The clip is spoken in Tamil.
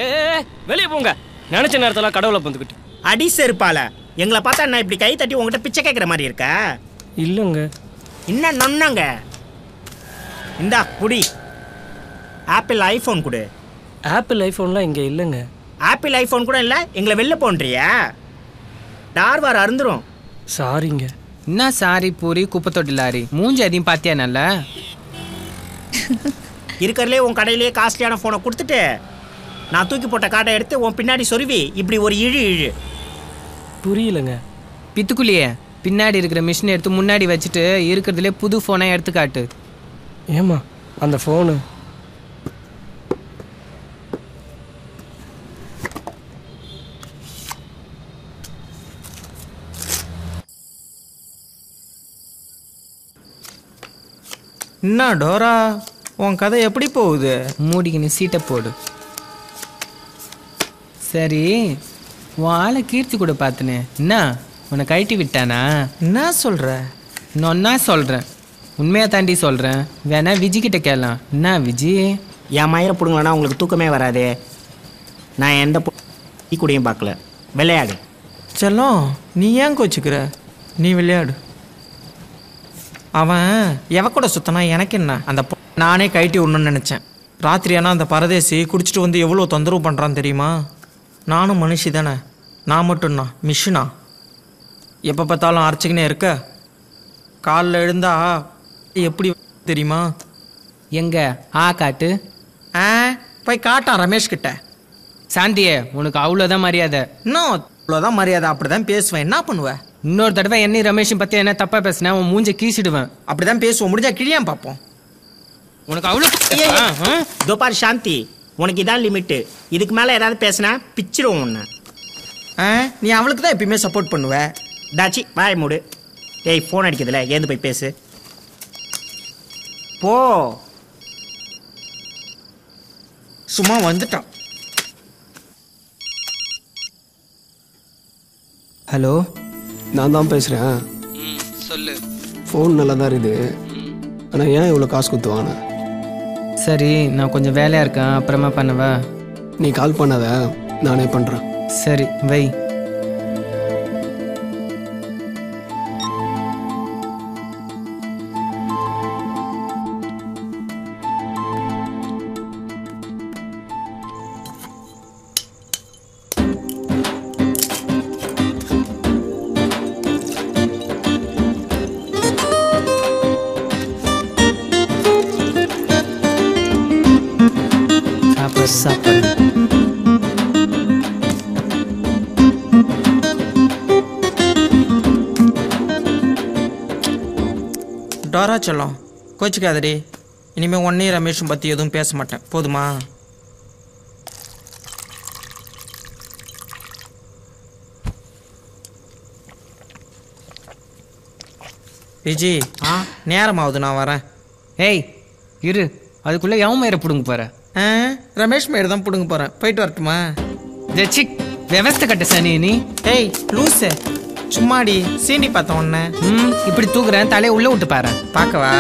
ஏ வெளியே போங்க. நினைச்ச நேரத்தில் கடவுளை வந்துக்கிட்டு அடி செருப்பால எங்களை பார்த்தா நான் இப்படி கை தட்டி உங்ககிட்ட பிச்சை கேட்குற மாதிரி இருக்கா? இல்லைங்க. இன்னும் நொன்னாங்க. இந்தா குடி. ஆப்பிள் ஐஃபோன் கொடு. ஆப்பிள் ஐஃபோன்லாம் இங்கே இல்லைங்க. ஆப்பிள் ஐஃபோன் கூட இல்லை, எங்களை வெளில போன்றியா? டார்வார் அருந்துரும். சாரிங்க. என்ன சாரி பூரி குப்பை தொட்டி லாரி மூஞ்சி அதையும் பார்த்தியா? நல்லா இருக்கிறதுலே உன் கடையிலேயே காஸ்ட்லியான ஃபோனை கொடுத்துட்டு நான் தூக்கி போட்ட காட்டை எடுத்து உன் பின்னாடி சொருவி இப்படி ஒரு இழு இழு. புரியலங்க. பித்துக்குள்ளியே பின்னாடி இருக்கிற மிஷின் எடுத்து முன்னாடி வச்சுட்டு இருக்கிறதுலே புது ஃபோனை எடுத்து காட்டு. ஏமா அந்த ஃபோனு? என்ன டோரா, உன் கதை எப்படி போகுது? மூடிக்கின்னு சீட்டை போடு. சரி, உன் ஆளை கீர்த்தி கூட பார்த்துனே என்ன உன்னை கழட்டி விட்டானா? என்ன சொல்கிற? நொன்னா சொல்கிறேன், உண்மையாக தாண்டி சொல்கிறேன். வேணா விஜி கிட்ட கேட்கலாம். என்ன விஜி? என் மயிரை பிடுங்களா உங்களுக்கு தூக்கமே வராது. நான் எந்த கூடையும் பார்க்கல. விளையாடு. செல்லம், நீ ஏன் கோச்சுக்கிற? நீ விளையாடு. அவன் எவ கூட சுத்தனா எனக்கு என்ன? அந்த நானே கழட்டி விடணும்னு நினச்சேன். ராத்திரி ஆனால் அந்த பரதேசி குடிச்சிட்டு வந்து எவ்வளோ தொந்தரவு பண்ணுறான்னு தெரியுமா? நானும் மனுஷி தானே, நான் மட்டும்னா மிஷினா? எப்போ பார்த்தாலும் அரைச்சிக்கினே இருக்க. காலில் எழுந்தா எப்படி தெரியுமா? எங்க காட்டு. போய் காட்டான் ரமேஷ் கிட்ட. சாந்தியே, உனக்கு அவ்வளோதான் மரியாதை. இன்னும் அவ்வளோதான் மரியாதை. அப்படி தான் பேசுவேன். என்ன பண்ணுவேன்? இன்னொரு தடவை என்னை ரமேஷும் பற்றி என்ன தப்பாக பேசினா உன் மூஞ்சை கீசிடுவேன். அப்படி தான் பேசுவோம். முடிஞ்சா கிழியான் பார்ப்போம். உனக்கு அவ்வளோ தோபார் சாந்தி, உனக்கு இதான் லிமிட்டு. இதுக்கு மேலே ஏதாவது பேசினா பிச்சிடுவோம் ஒன்று. நீ அவளுக்கு தான் எப்பயுமே சப்போர்ட் பண்ணுவ. தாச்சி வாய் மூடு. ஏய் ஃபோன் அடிக்கிறதுல ஏந்து போய் பேசு போ. சும்மா வந்துட்டான். ஹலோ, நான் தான் பேசுகிறேன். சொல்லு. ஃபோன் நல்லா தான் இருக்குது, ஆனால் ஏன் இவ்வளோ காசு கொடுத்துவாங்க? சரி, நான் கொஞ்சம் வேலையாக இருக்கேன், அப்புறமா பண்ணவா? நீ கால் பண்ணாத, நானே பண்ணுறேன். சரி வை. சாப்பிடு. டோரா செல்லம், கோச்சிக்காதடி. இனிமேல் ஒன்னே ரமேஷும் பற்றி எதுவும் பேச மாட்டேன், போதுமா? விஜி, நேரம் ஆகுது, நான் வரேன். ஏய் இரு, அதுக்குள்ளே எவன் மயிரை பிடுங்க போகிற? ரமேஷ் மயிர் தான் பிடுங்க போகிறேன். போயிட்டு வரட்டுமா? ஜெச்சிக் விவஸ்தை கட்ட சனி நீ. ஏய் லூசு, சும்மாடி சீண்டி பார்த்தேன் ஒன்று. இப்படி தூக்குறேன், தலையை உள்ளே விட்டு பாரு. பார்க்கவா?